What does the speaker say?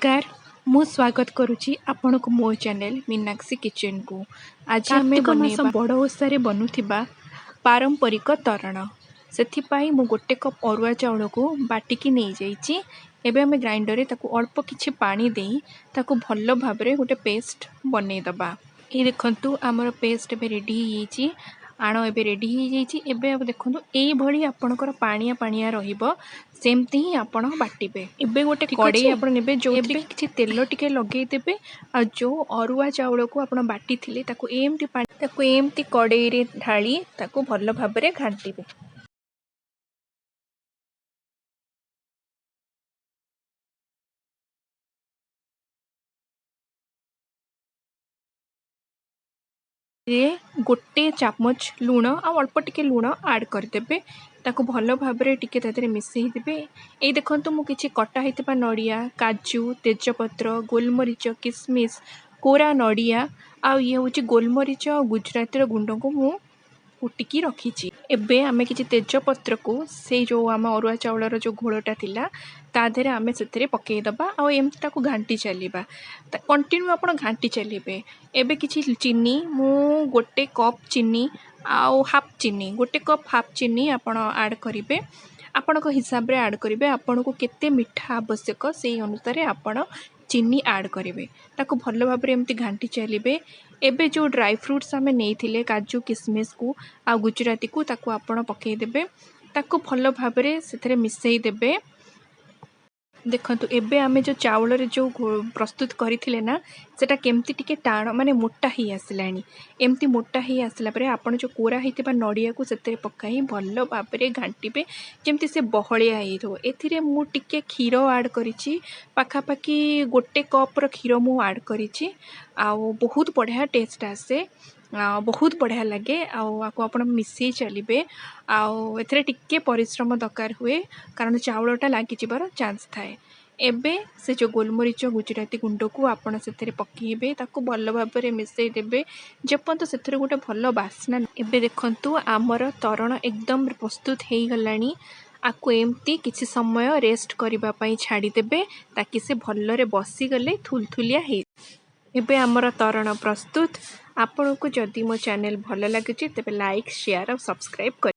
नमस्कार मु स्वागत करुच्ची आपण को मो चैनल मीनाक्षी किचन को। आज आम बनेबा बड़ ओषारे बनुथिबा पारंपरिक तरण से मु गोटे कप अरुआ चाउल को बाटिकी नहीं जाइए। एबे आम ग्राइंडर रे ताकू अल्प किछि पानी देई ताकू भल भाव रे गोटे पेस्ट बनईदबा। ये देखंतु आमर पेस्ट एबे रेडी हो आण एबे रेडी हो जाइए। एबे अब देखंतु एई भली आपणकर पानिया पानिया रहिबो सेमती ही आपण बाटिबे। एबे गोटे कड़े आपण नेबे जो एबे किछि तेल टिके लगेई देबे आ जो अरुआ चाउल को आपण बाटी थिले ताकू एमती कड़े रे ढाली ताकू भल भाव रे घांटिबे। रे गोटे चामच लूण आ अल्प टिके लूण ऐड करदेबे ताकू भल भाव रे टिके तादरे मिसई देबे। ए देखंतु मु किछि कटा हेतिबा नड़िया काजू तेजपत्र गोलमरीच किसमिस कोरा नड़िया आ ये होची गोलमरीच गुजराती गुंड को मु कुटिकी रखी। एबे आमे किछि तेजपत्र को से जो आम अरुआ चाउलर जो घोलटा थिला ता देहरे आमे सेथिरे पकेई दबा आ एमती ताकू घांटी चलीबा कंटिन्यू आपण घांटी चलीबे। एबे किछि चीनी मु गोटे कप चीनी आउ हाफ चीनी गोटे कप हाफ चीनी आपण ऐड करिवे आपण को हिसाब रे ऐड करिवे। आपण को केते मिठा आवश्यक से अनुसार आपण चीनी ऐड करेंगे ताकू भल भाव एमती घांटी चलिए। एबे जो ड्राई फ्रूट्स आमे नहीं थिले काजू किसमिस को आ गुजराती को ताकू आपण पकेईदेबे ताकू भल भाव से मिसई देबे। देखंतु एबे आमे जो चाउल रे जो प्रस्तुत करथिले ना सेटा केमती टिके टाण माने मोटा ही आसलानी। एमती मोटा ही आसला परे आपण जो कोरा हेतिबा नड़िया को सेते पकाई भल भाव रे घांटिबे जेमती से बहलिया हेथो। एथिरे मु टिके क्षीर ऐड करिछि पाखापाखी गोटे कप रो क्षीर मु ऐड करिछि आ बहुत बढ़िया टेस्ट आसे बहुत बढ़िया लगे आपको आप मिसई चलिए। आथिरे टिके परिश्रम दरकार हुए कारण चाउलटा लगी जीवार चांस थाए। एबे से जो गोलमरीच गुजराती गुंड को आपण से पकेबे ताकू भल भाव में मिसई देबे जेपर्यंत से गोटे भल बास्ना। एबे देखंतु आमर तरण एकदम प्रस्तुत हो गलानी। आपको एमती किसी समय रेस्ट करने छाड़ीदेवे ताकि से भलरे बसीगले थुलथुलिया हो। एबे आमर तरण प्रस्तुत। आपण को जदि मो चैनल भल लगे तेबे लाइक शेयर और सब्सक्राइब कर।